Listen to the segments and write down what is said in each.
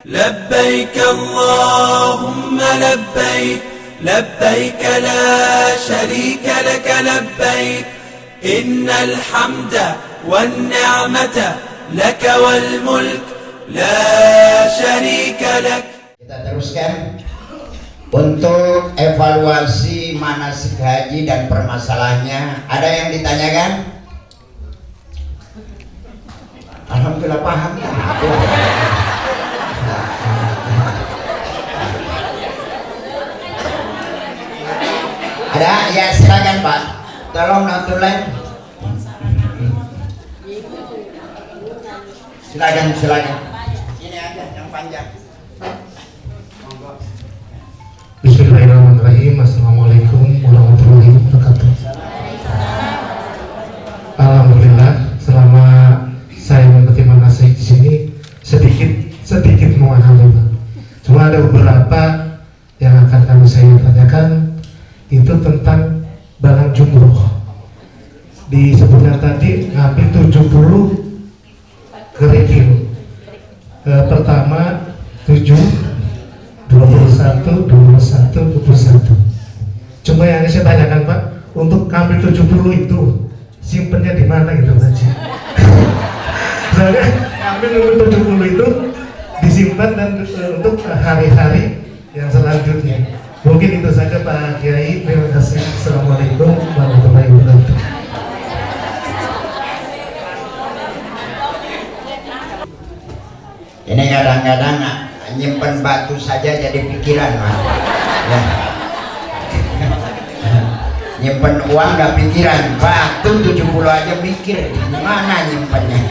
لبيك اللهم لبيك لبيك لا شريك لك لبيك إن الحمد والنعمة لك والملك لا شريك لك. Kita teruskan untuk evaluasi manasik haji dan permasalahannya. Ada yang ditanyakan? Alhamdulillah paham ya. Ada? Ya silakan Pak. Tolong notulen. Silakan. Ini aja yang panjang. Bismillahirrahmanirrahim. Assalamualaikum warahmatullahi wabarakatuh. Alhamdulillah, selama saya mengikuti manasik di sini sedikit memahami. Cuma ada beberapa yang akan saya tanyakan, itu tentang barang jumroh. Disebutkan tadi ngambil 70 kerikil. Pertama 7 21. Cuma yang saya tanyakan Pak, untuk ngambil 70 itu simpennya di mana gitu Haji? Soalnya ngambil untuk 70 itu disimpan dan untuk hari-hari yang selanjutnya. Mungkin itu saja Pak Kiai. Terima kasih. Assalamualaikum warahmatullahi wabarakatuh. Ini kadang-kadang nyimpen batu saja jadi pikiran Mas. Ya. Nyimpen uang nggak pikiran, batu 70 aja mikir gimana nyimpennya.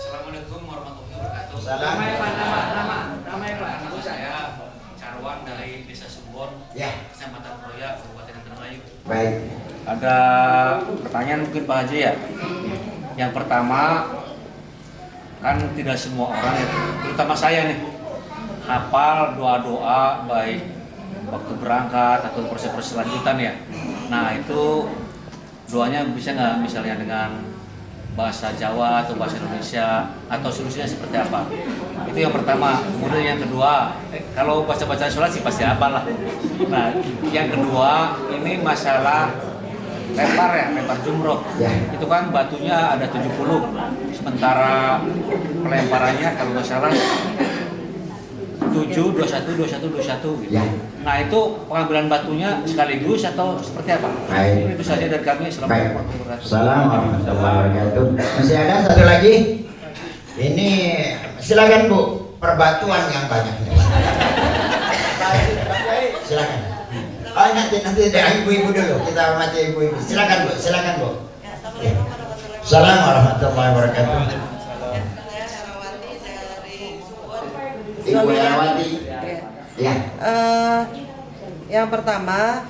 Assalamualaikum warahmatullahi wabarakatuh. Salam. Nama saya Carwan dari Desa Sumbon, Ya. Kecamatan Proya, Kabupaten Indramayu. Baik. Ada pertanyaan mungkin Pak Haji ya. Yang pertama, kan tidak semua orang ya, terutama saya nih, hafal doa-doa baik waktu berangkat atau proses-proses lanjutan ya. Nah itu doanya bisa nggak misalnya dengan bahasa Jawa atau bahasa Indonesia, atau solusinya seperti apa? Itu yang pertama. Kemudian yang kedua, kalau baca-baca sholat sih pasti hafal lah. Nah yang kedua ini masalah lempar jumroh. Ya. Itu kan batunya ada 70, sementara pelemparannya kalau nggak salah 7, 21 gitu. Ya. Nah itu pengambilan batunya sekaligus atau seperti apa? Baik. Itu saja dari kami. Baik. Assalamualaikum warahmatullahi wabarakatuh. Assalamualaikum warahmatullahi wabarakatuh. Masih ada satu lagi? Ini silakan Bu, perbatuan yang banyak. Silakan. Oh nanti dari ibu-ibu dulu, kita hormati ibu-ibu. Silakan Bu. Assalamualaikum warahmatullahi wabarakatuh. Saya Herawati dari Suwon. Ibu Herawati. Ya. Yang pertama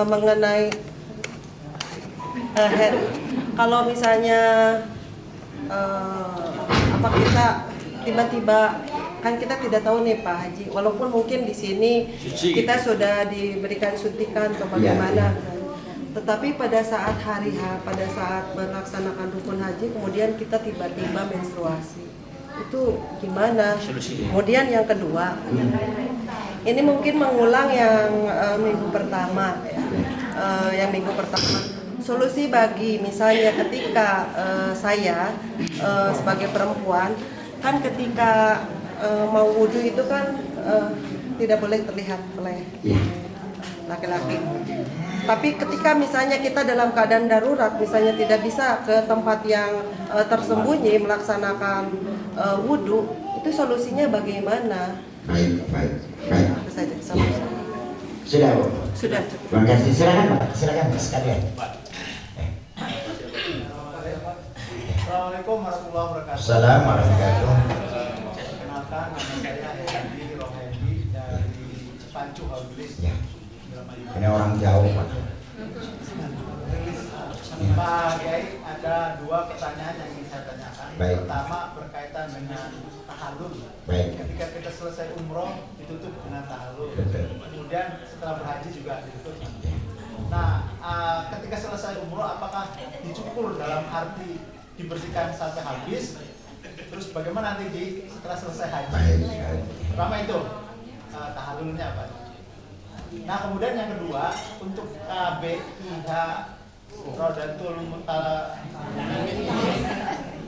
mengenai kalau misalnya apa kita tiba-tiba, kan kita tidak tahu nih Pak Haji, walaupun mungkin di sini kita sudah diberikan suntikan atau bagaimana kan. Tetapi pada saat hari H, pada saat melaksanakan rukun haji, kemudian kita tiba-tiba menstruasi, itu gimana? Kemudian yang kedua, ini mungkin mengulang yang minggu pertama ya. Yang minggu pertama, solusi bagi misalnya ketika saya sebagai perempuan, kan ketika mau wudhu itu kan tidak boleh terlihat oleh laki-laki. Tapi ketika misalnya kita dalam keadaan darurat, misalnya tidak bisa ke tempat yang tersembunyi melaksanakan wudhu, itu solusinya bagaimana? Baik. Itu saja. Sudah Bu. Sudah. Terima kasih. Silakan sekalian. Assalamualaikum warahmatullahi wabarakatuh. Assalamualaikum warahmatullahi wabarakatuh. Perkenalkan, nama saya Hendi Rohendi dari Cipancu Haulis. Ya. Ini orang jauh Pak. Pak Kiai, ada dua pertanyaan yang ingin saya tanyakan. Baik. Pertama berkaitan dengan tahallul. Baik. Ketika kita selesai umroh ditutup dengan tahallul. Betul. Kemudian setelah berhaji juga ditutup. Nah, ketika selesai umroh apakah dicukur dalam arti dibersihkan sampai habis Terus bagaimana nanti setelah selesai haji? Baik. Pertama itu tahallulnya apa? Nah kemudian yang kedua untuk BIH Rodatul Muta'allimin ini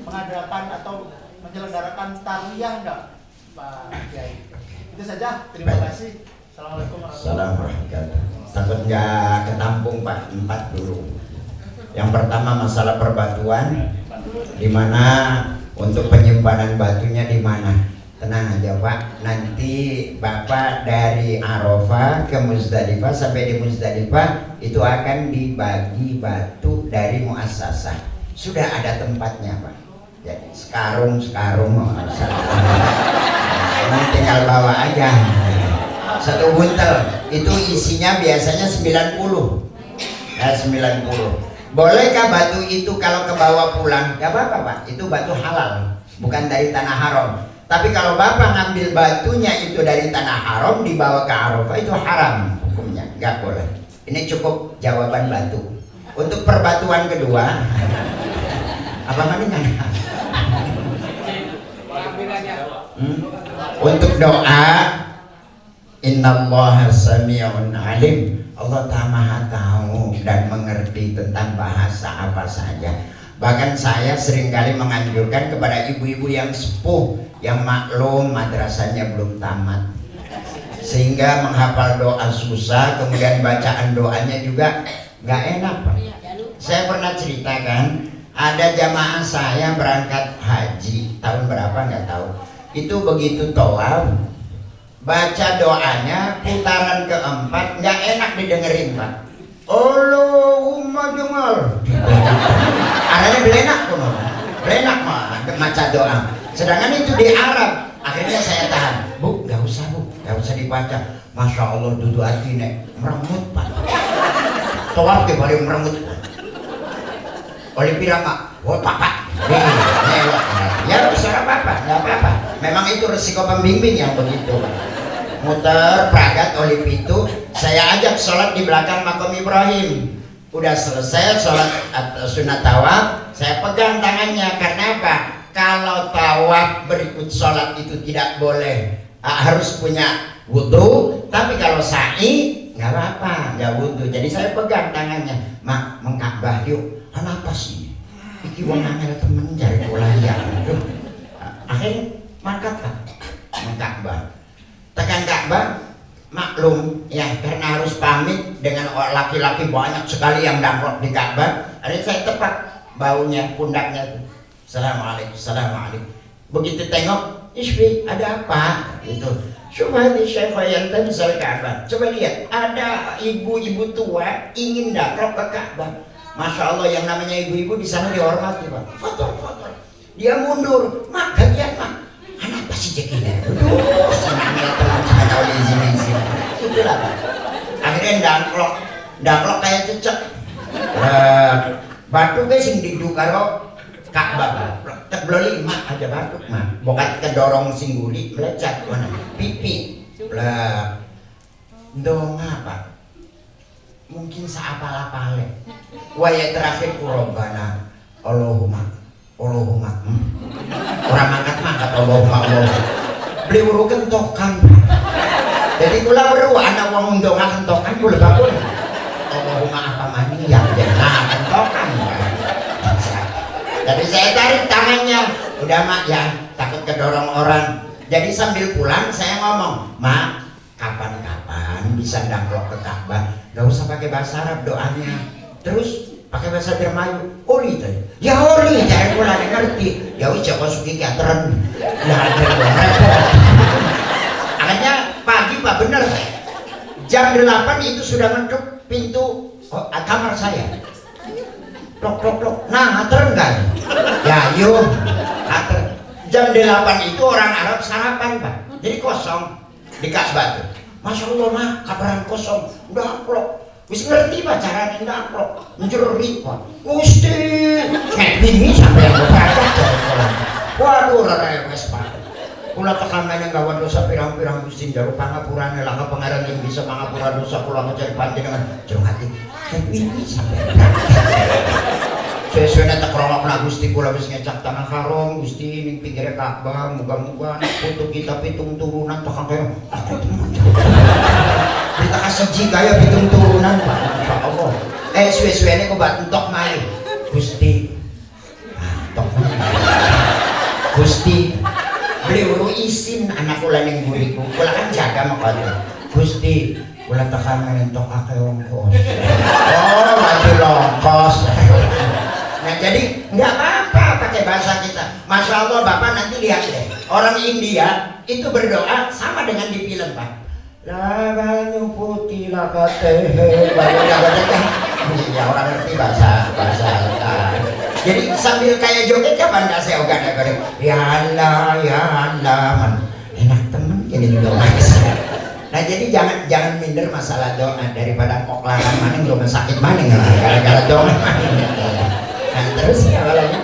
mengadakan atau menyelenggarakan tarbiyah enggak Pak Kiai? Itu saja. Terima kasih. Assalamualaikum warahmatullahi wabarakatuh. Takut nggak ketampung Pak, 4 dulu. Yang pertama masalah perbatuan, di mana untuk penyimpanan batunya di mana? Tenang aja Pak, nanti Bapak dari Arafah ke Muzdalifah, sampai di Muzdalifah itu akan dibagi batu dari muassasah. Sudah ada tempatnya Pak. Jadi sekarung ini tinggal bawa aja. Satu buntel itu isinya biasanya 90. Ya 90. Bolehkah batu itu kalau ke bawah pulang? Gak apa-apa Pak, itu batu halal, bukan dari tanah haram. Tapi kalau Bapak ngambil batunya itu dari tanah haram dibawa ke Arafah, itu haram hukumnya, nggak boleh. Ini cukup jawaban batu. Untuk perbatuan kedua, apa namanya? Untuk doa, innallaha sami'un alim. Allah Maha tahu dan mengerti tentang bahasa apa saja. Bahkan saya seringkali menganjurkan kepada ibu-ibu yang sepuh, yang maklum madrasahnya belum tamat, sehingga menghafal doa susah, kemudian bacaan doanya juga nggak enak Pak. Saya pernah ceritakan, ada jamaah saya berangkat haji tahun berapa nggak tahu. Itu begitu tawaf, baca doanya putaran keempat nggak enak didengerin Pak. Allahumma jumal. Arahnya belenak mah baca doa. Sedangkan itu di Arab. Akhirnya saya tahan. Bu, nggak usah dibaca. Masya Allah dudu hati nek meremut Pak. Tawaf ke paling meremut. Oleh bilang Pak, wah Pak. Ya usaha apa? Nggak apa-apa. Memang itu resiko pembimbing yang begitu Pak. Muter pragat oleh itu, saya ajak sholat di belakang makam Ibrahim. Udah selesai sholat sunat tawaf, saya pegang tangannya. Karena apa? Kalau tawaf berikut sholat itu tidak boleh, harus punya wudhu. Tapi kalau sa'i nggak apa-apa, nggak wudhu. Jadi saya pegang tangannya. Mak, mengkabah yuk. Kenapa sih? Iki wong angel temen jari kulayang. Akhirnya mangkat kan, mengkabah. Tekan Ka'bah, maklum ya, karena harus pamit dengan laki-laki banyak sekali yang dangklok di Ka'bah. Akhirnya saya tepat baunya, pundaknya. Assalamualaikum. Begitu tengok, Isfi, ada apa? Itu. Coba di Syekhayan Tanzil Ka'bah. Coba lihat, ada ibu-ibu tua ingin dangklok ke Ka'bah. Masya Allah, yang namanya ibu-ibu di sana dihormati Pak. Foto. Dia mundur, mak gantian mak. Kenapa sih Jekina? Senangnya teman saya tahu di sini. Itulah Pak. Akhirnya dangklok kayak cecek. Batu guys yang didu karo Ka'bah. Tak boleh mak aja batu mak. Bokat kedorong singguli melecet mana? Pipi. Lah. Dong apa? Mungkin seapal-apale. Waya terakhir kurobana. Allahumma. Orang mangkat Allahumma. Beli uru kentokan. Jadi kula beru anak wong ndonga kentokan kula bakul. Allahumma apa mani yang jenah kentokan. Jadi saya tarik tangannya. Udah mak ya, takut kedorong orang. Jadi sambil pulang saya ngomong, mak, kapan-kapan bisa dangklok ke Ka'bah. Gak usah pakai bahasa Arab doanya. Terus pakai bahasa Jerman, oli tadi. Ya oli, jangan pula ngerti. Ya wis Joko Suki Teateren. Lah repot. Akhirnya pagi Pak bener. Jam 8 itu sudah mengetuk pintu kamar saya. Plok. Nah, ater enggak? Ya yuk, ater. Jam 8 itu orang Arab sarapan Pak. Jadi kosong di Ka'bah tuh. Masya Allah mah, kabaran kosong. Udah plok. Wis ngerti Pak cara ndangklok, njuri Pak. Gusti, kayak gini sampai yang berbaca dari sekolah. Waduh, rewes Pak. Kula tekamane gawan dosa pirang-pirang Gusti jaru pangapurane lah pangaran yang bisa pangapura dosa kula ngecek panjenengan. Jero hati. Kayak gini sampai. Sesuai nata kerongok na Gusti kula wis ngecap tanah haram Gusti ning pinggire Ka'bah muga-muga foto kita pitung turunan takang kayo aku teman. Kita kasih kaya pitung turunan Pak. Insyaallah. Suwe-suwene kok bak entok malih. Gusti. Entok. Gusti. Beli uru isin anak kula ning buriku. Kula kan jaga makanya. Gusti, kula tekan entok akeh ongkos. Oh, maju longkos. Nah jadi nggak apa-apa pakai bahasa kita. Masya Allah Bapak nanti lihat deh. Orang India itu berdoa sama dengan di film Pak. La banyu putih la katehe banyu katehe. Ya orang ngerti bahasa. Jadi sambil kayak joget kapan nggak saya ogan ya Allah man. Enak temen jadi doa. Nah jadi jangan minder masalah doa daripada kok larang maning rumah sakit maning gara-gara doa maning. Nah, terus awalnya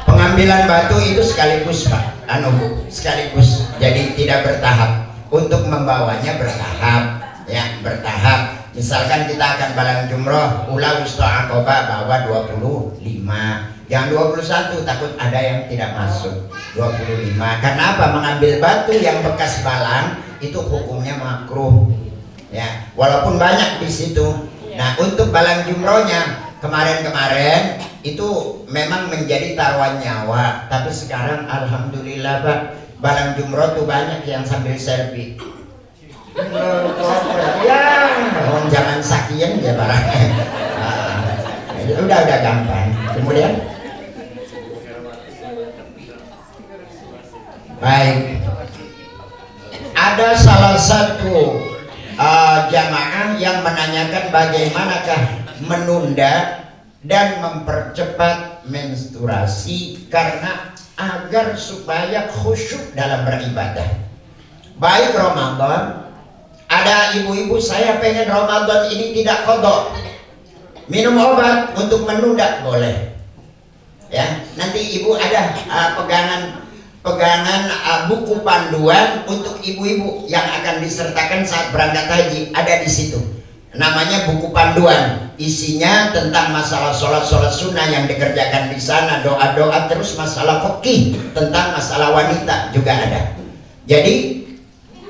pengambilan batu itu sekaligus Pak sekaligus jadi tidak bertahap untuk membawanya bertahap misalkan kita akan balang jumroh ula wusta aqobah bawa 25 yang 21 takut ada yang tidak masuk 25 karena apa mengambil batu yang bekas balang itu hukumnya makruh ya walaupun banyak di situ. Nah untuk balang jumrohnya kemarin itu memang menjadi taruhan nyawa tapi sekarang alhamdulillah Pak balang jumroh tuh banyak yang sambil selfie ya jangan sakian ya barangnya udah gampang. Kemudian baik ada salah satu jamaah yang menanyakan bagaimanakah menunda dan mempercepat menstruasi karena agar supaya khusyuk dalam beribadah. Baik Ramadan, ada ibu-ibu saya pengen Ramadan ini tidak qadha. Minum obat untuk menunda boleh. Ya, nanti ibu ada pegangan buku panduan untuk ibu-ibu yang akan disertakan saat berangkat haji ada di situ. Namanya buku panduan, isinya tentang masalah sholat sunnah yang dikerjakan di sana, doa-doa, terus masalah fikih tentang masalah wanita juga ada. Jadi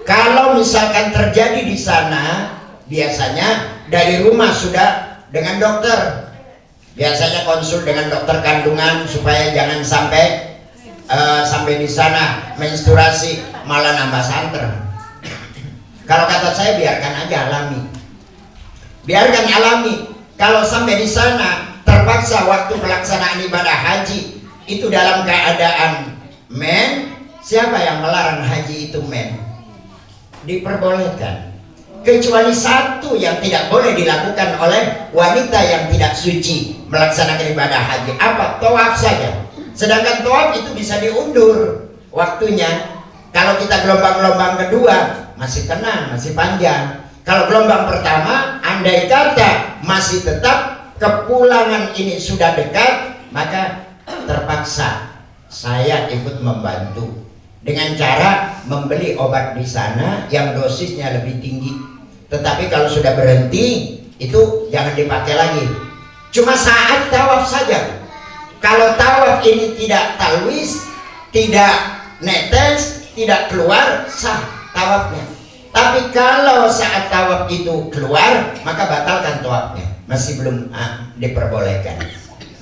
kalau misalkan terjadi di sana, biasanya dari rumah sudah dengan dokter, biasanya konsul dengan dokter kandungan supaya jangan sampai di sana menstruasi malah nambah santer. Kalau kata saya biarkan aja alami. Biarkan alami. Kalau sampai di sana terpaksa waktu pelaksanaan ibadah haji itu dalam keadaan men, siapa yang melarang haji itu men? Diperbolehkan. Kecuali satu yang tidak boleh dilakukan oleh wanita yang tidak suci melaksanakan ibadah haji. Apa? Tawaf saja. Sedangkan tawaf itu bisa diundur waktunya. Kalau kita gelombang kedua masih tenang, masih panjang. Kalau gelombang pertama, andai kata masih tetap kepulangan ini sudah dekat, maka terpaksa saya ikut membantu dengan cara membeli obat di sana yang dosisnya lebih tinggi. Tetapi kalau sudah berhenti, itu jangan dipakai lagi. Cuma saat tawaf saja. Kalau tawaf ini tidak talwis, tidak netes, tidak keluar, sah tawafnya. Tapi kalau saat tawaf itu keluar, maka batalkan tawafnya. Masih belum diperbolehkan.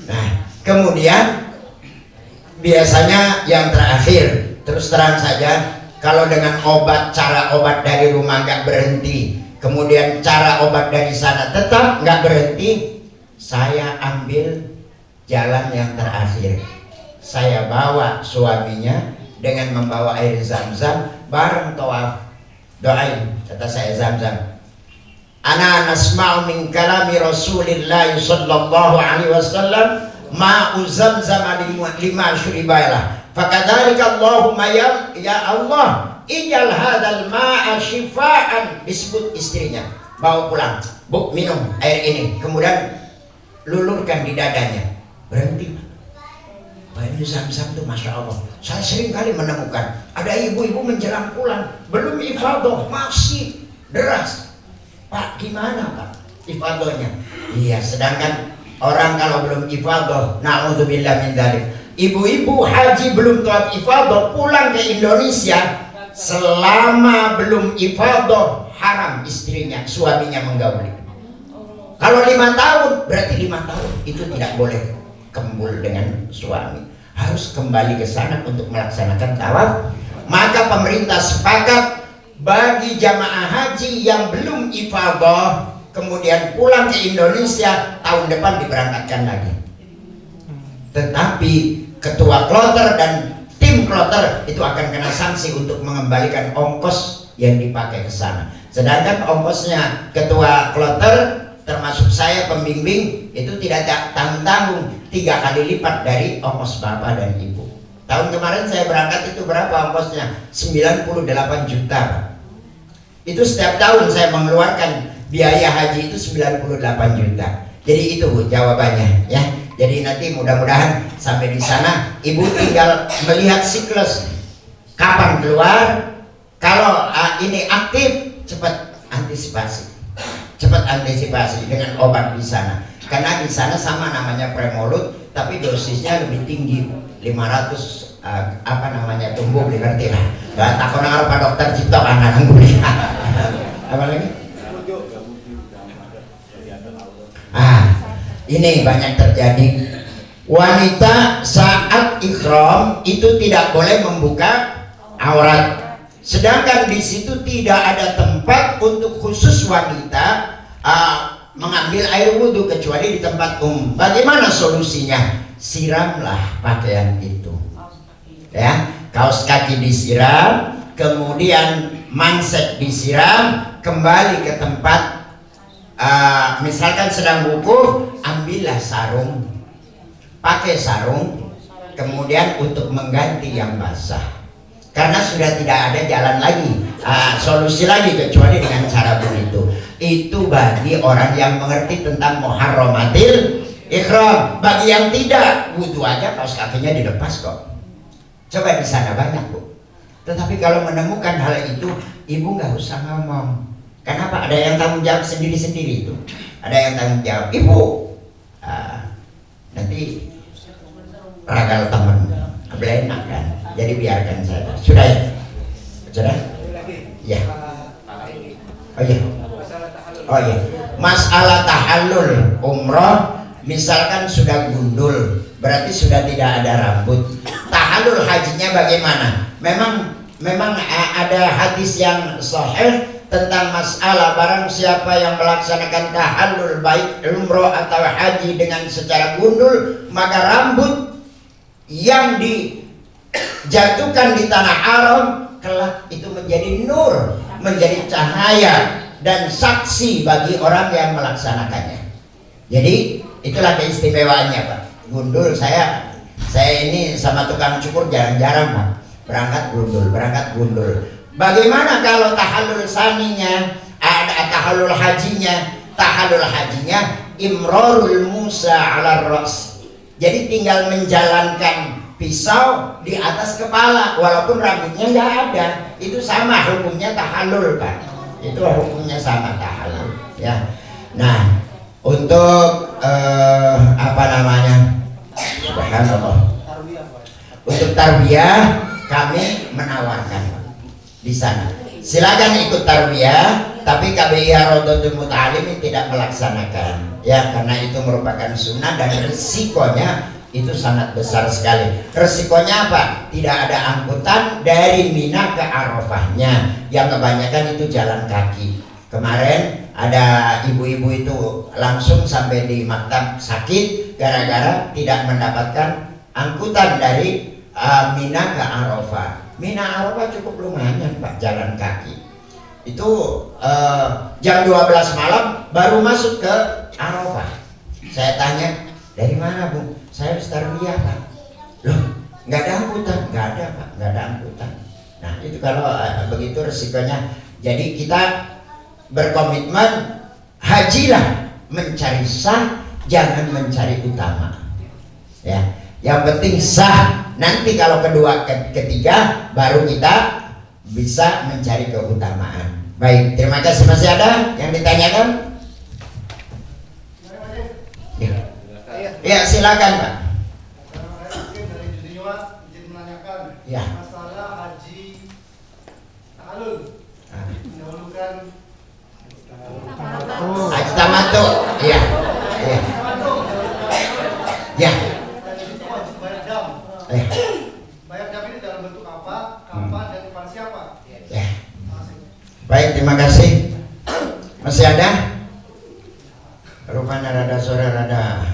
Nah, kemudian biasanya yang terakhir, terus terang saja, kalau dengan obat, cara obat dari rumah nggak berhenti, kemudian cara obat dari sana tetap nggak berhenti, saya ambil jalan yang terakhir. Saya bawa suaminya dengan membawa air zam-zam bareng tawaf. Doain, kata saya Zam-Zam. Ana nasma'u min kalami Rasulillah sallallahu alaihi wasallam ma'u Zam-Zam lima syuribalah. Fakadzalika Allahumma ya Allah, ij'al hadzal ma'a shifaan, disebut istrinya. Bawa pulang. Bu, minum air ini. Kemudian lulurkan di dadanya. Berhenti. Ini Zam-Zam tuh Masya Allah. Saya sering kali menemukan ada ibu-ibu menjelang pulang belum ifadah masih deras. Pak, gimana Pak? ifadohnya. Iya, sedangkan orang kalau belum ifadoh, na'udzubillah min dzalik. Ibu-ibu haji belum toat ifadoh pulang ke Indonesia, selama belum ifadoh haram istrinya, suaminya menggauli. Kalau 5 tahun berarti 5 tahun itu tidak boleh kembul dengan suami, harus kembali ke sana untuk melaksanakan tawaf. Maka pemerintah sepakat bagi jamaah haji yang belum ifadah kemudian pulang ke Indonesia, tahun depan diberangkatkan lagi. Tetapi ketua kloter dan tim kloter itu akan kena sanksi untuk mengembalikan ongkos yang dipakai ke sana. Sedangkan ongkosnya ketua kloter termasuk saya pembimbing itu tidak tanggung-tanggung, 3 kali lipat dari ongkos bapak dan ibu. Tahun kemarin saya berangkat itu berapa ongkosnya? 98 juta Pak. Itu setiap tahun saya mengeluarkan biaya haji itu 98 juta. Jadi itu Bu jawabannya ya. Jadi nanti mudah-mudahan sampai di sana ibu tinggal melihat siklus kapan keluar. Kalau ini aktif, cepat antisipasi. Cepat antisipasi dengan obat di sana. Karena di sana sama namanya Premolud, tapi dosisnya lebih tinggi, 500 tumbuh beli ngerti lah. Gak takut ngarep Pak Dokter Cipto kan beli. Apa lagi? Ini banyak terjadi. Wanita saat ihram itu tidak boleh membuka aurat. Sedangkan di situ tidak ada tempat untuk khusus wanita mengambil air wudhu kecuali di tempat umum. Bagaimana solusinya? Siramlah pakaian itu. Ya, kaos kaki disiram, kemudian mansek disiram, kembali ke tempat. Misalkan sedang wukuf, ambillah sarung, pakai sarung, kemudian untuk mengganti yang basah. Karena sudah tidak ada jalan lagi, solusi lagi kecuali dengan cara begitu. Itu bagi orang yang mengerti tentang muharramatil ikhram. Bagi yang tidak, wudhu aja kaos kakinya dilepas kok. Coba di sana banyak Bu. Tetapi kalau menemukan hal itu, ibu nggak usah ngomong. Kenapa? Ada yang tanggung jawab sendiri-sendiri itu. Ada yang tanggung jawab. Ibu, nanti ragal temen, enak kan. Jadi biarkan saja. Sudah ya? Sudah? Ya. Oh iya. Oh iya. Masalah tahallul umroh, misalkan sudah gundul, berarti sudah tidak ada rambut. Tahallul hajinya bagaimana? Memang ada hadis yang sahih tentang masalah barang siapa yang melaksanakan tahallul baik umroh atau haji dengan secara gundul, maka rambut yang dijatuhkan di tanah haram kelak itu menjadi nur, menjadi cahaya dan saksi bagi orang yang melaksanakannya. Jadi itulah keistimewaannya Pak. Gundul saya ini sama tukang cukur jarang-jarang Pak. Berangkat gundul. Bagaimana kalau tahallul saninya, ada tahallul hajinya? Tahallul hajinya imrarul Musa ala ras. Jadi tinggal menjalankan pisau di atas kepala walaupun rambutnya nggak ada. Itu sama hukumnya tahallul Pak. Itu hukumnya sama tahallul ya. Nah, untuk subhanallah, untuk tarbiyah kami menawarkan di sana. Silakan ikut tarbiyah, tapi KBIH Rodotul Muta'alim tidak melaksanakan ya, karena itu merupakan sunnah dan resikonya itu sangat besar sekali. Resikonya apa? Tidak ada angkutan dari Mina ke Arafahnya, yang kebanyakan itu jalan kaki. Kemarin ada ibu-ibu itu langsung sampai di maktab sakit gara-gara tidak mendapatkan angkutan dari Mina ke Arafah. Mina Arafah cukup lumayan Pak, jalan kaki. Itu jam 12 malam baru masuk ke Arafah. Saya tanya, dari mana Bu? Saya harus tarbiyah Pak. Loh, nggak ada angkutan? Nggak ada Pak, nggak ada angkutan. Nah itu kalau begitu resikonya. Jadi kita berkomitmen hajilah mencari sah, jangan mencari utama. Ya, yang penting sah. Nanti kalau kedua, ketiga, baru kita bisa mencari keutamaan. Baik, terima kasih. Masih ada yang ditanyakan? Ya silakan Pak. Mungkin dari Juniwa izin menanyakan Ya. masalah haji tahalul. Mendahulukan Haji tamattu. Iya. Iya. Ya. dan itu wajib bayar dam. Eh. Bayar dam ini dalam bentuk apa, kapan, dan kepada siapa? Ya. Baik, terima kasih. Masih ada? Rupanya rada sore rada.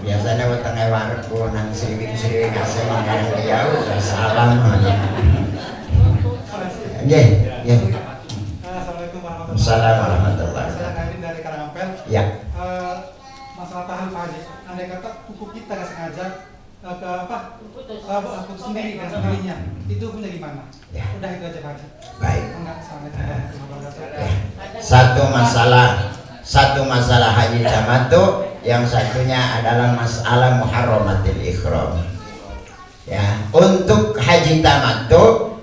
Biasanya wetenge wareg nang sriwing-sriwing kasih mangan dia salam. Nggih, nggih. Assalamualaikum warahmatullahi Assalamualaikum warahmatullahi Saya wabarakatuh. Karin dari Karangampel. Ya. Masalah tahan Pak Haji. Andai kata kuku kita nggak sengaja ke apa? Putus sendiri dan sendirinya. Itu punya gimana? Ya. Udah itu aja Pak Haji. Baik. Enggak, Assalamualaikum warahmatullahi wabarakatuh. Ya. Satu masalah haji tamattu, yang satunya adalah masalah muharramatil ihram. Ya, untuk haji tamattu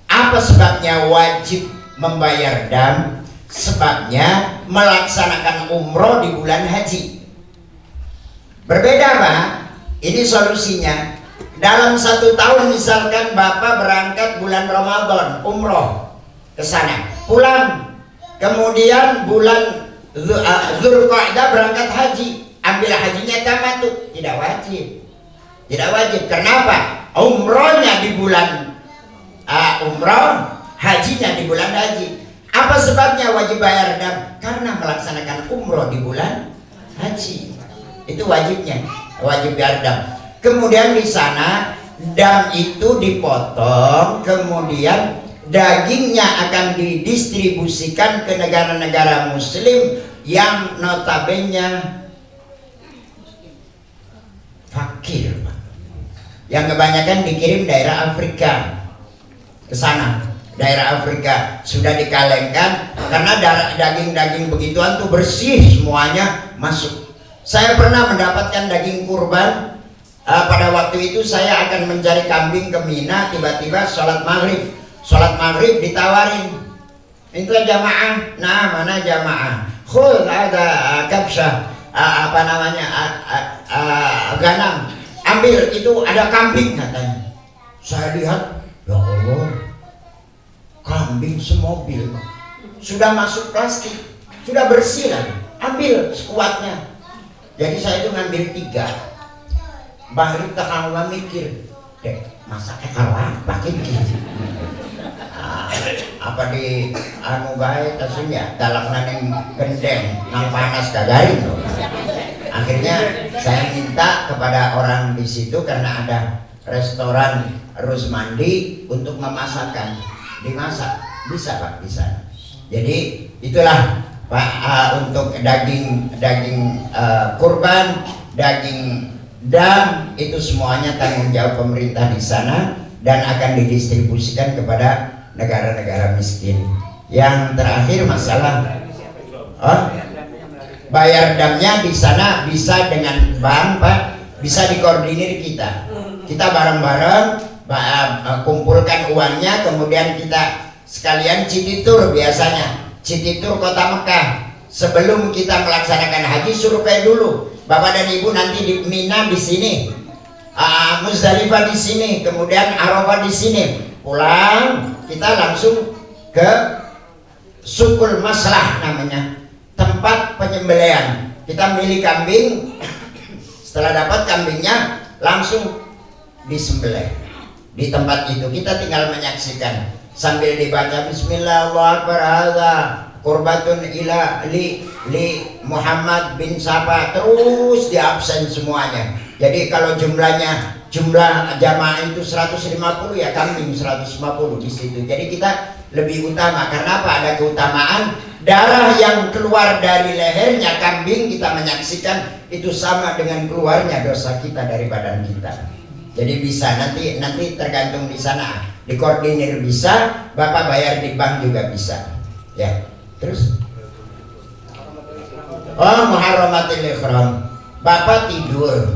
apa sebabnya wajib membayar dam? Sebabnya melaksanakan umroh di bulan haji. Berbeda Pak, ini solusinya. Dalam 1 tahun misalkan Bapak berangkat bulan Ramadan umroh ke sana, pulang, kemudian bulan Dzulqa'dah berangkat haji, ambil hajinya tamattu, tidak wajib. Tidak wajib. Kenapa? Umrohnya di bulan umroh, hajinya di bulan haji. Apa sebabnya wajib bayar dam? Karena melaksanakan umroh di bulan haji. Itu wajibnya, wajib bayar dam. Kemudian di sana dam itu dipotong, kemudian dagingnya akan didistribusikan ke negara-negara muslim yang notabene fakir, Pak. Yang kebanyakan dikirim daerah Afrika ke sana. Daerah Afrika sudah dikalengkan karena daging-daging begituan tuh bersih, semuanya masuk. Saya pernah mendapatkan daging kurban. Pada waktu itu saya akan mencari kambing ke Mina, tiba-tiba sholat maghrib ditawarin, itu jamaah. Nah, mana jamaah? Khul ada kabsyah, apa namanya, ganam, ambil, itu ada kambing katanya. Saya lihat, ya Allah, kambing semobil, sudah masuk plastik, sudah bersih lagi, ambil sekuatnya. Jadi saya itu ngambil 3. Bahari tak mikir, masaknya kalau apa gitu. Apa di anu bae tasunya dalak naning gendeng nang panas kagaring. Akhirnya saya minta kepada orang di situ karena ada restoran Rusmandi untuk memasakkan, dimasak. Bisa Pak, bisa. Jadi itulah Pak, untuk daging kurban, daging dam itu semuanya tanggung jawab pemerintah di sana dan akan didistribusikan kepada negara-negara miskin. Yang terakhir masalah bayar damnya di sana bisa dengan bank Pak, bisa dikoordinir kita bareng-bareng kumpulkan uangnya, kemudian kita sekalian cititur. Biasanya cititur kota Mekah sebelum kita melaksanakan haji, survei dulu. Bapak dan Ibu nanti di Mina di sini, Muzdalifah di sini, kemudian Arafah di sini. Pulang kita langsung ke Sukul Maslah namanya, tempat penyembelihan. Kita milih kambing, setelah dapat kambingnya langsung disembelih di tempat itu. Kita tinggal menyaksikan sambil dibaca Bismillah Allahu Akbar, hadza qurbatun ila li Muhammad bin Sapa, terus di absen semuanya. Jadi kalau jumlah jamaah itu 150, ya kambing 150 di situ. Jadi kita lebih utama. Karena apa? Ada keutamaan darah yang keluar dari lehernya kambing, kita menyaksikan itu sama dengan keluarnya dosa kita dari badan kita. Jadi bisa nanti tergantung di sana, dikoordinir bisa, Bapak bayar di bank juga bisa. Ya. Terus muharramatil ihram. Bapak tidur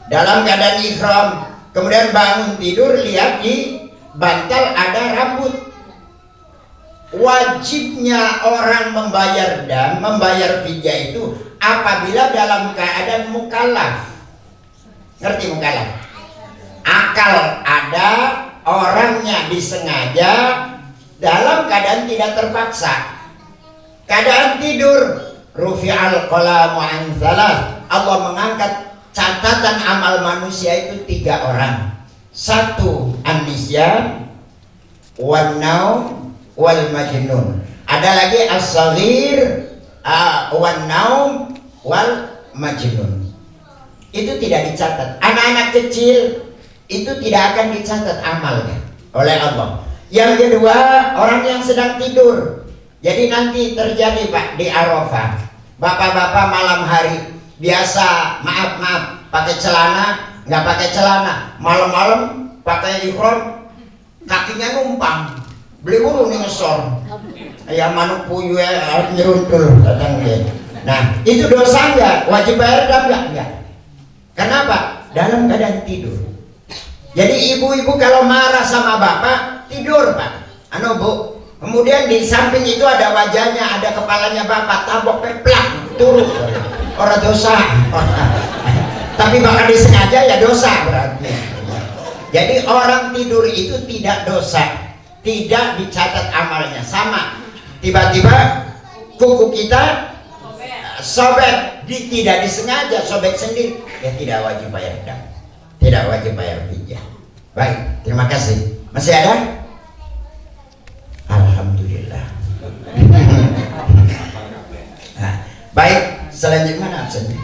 dalam keadaan ihram, kemudian bangun tidur, lihat di bantal ada rambut. wajibnya orang membayar dam, membayar fidyah itu apabila dalam keadaan mukallaf. Ngerti mukallaf? Akal ada, orangnya disengaja dalam keadaan tidak terpaksa. Keadaan tidur, rufi'al qalamu an thalath. Allah mengangkat catatan amal manusia itu 3 orang. 1 an-nisyan, wan naum, wal majnun. Ada lagi as-saghir, wan naum, wal majnun. Itu tidak dicatat. Anak-anak kecil itu tidak akan dicatat amalnya oleh Allah. Yang kedua, orang yang sedang tidur. Jadi nanti terjadi Pak di Arafah, bapak-bapak malam hari biasa maaf pakai celana, nggak pakai celana, malam-malam pakai ihram, kakinya numpang, beli bulu nih ngesor, ya manuk puyuh nyeruntul datang dia. Nah itu dosa nggak? Wajib bayar dam nggak? Kenapa? Dalam keadaan tidur. Jadi ibu-ibu kalau marah sama bapak tidur Pak, Bu. Kemudian di samping itu ada wajahnya, ada kepalanya bapak, tabok peplak turun. Orang dosa. Tapi bakal disengaja ya dosa berarti. Jadi orang tidur itu tidak dosa, tidak dicatat amalnya. Sama tiba-tiba kuku kita sobek, tidak disengaja sobek sendiri, ya tidak wajib bayar dam, tidak wajib bayar fidyah. Baik, terima kasih. Masih ada? Alhamdulillah. Nah, baik, selanjutnya mana absennya?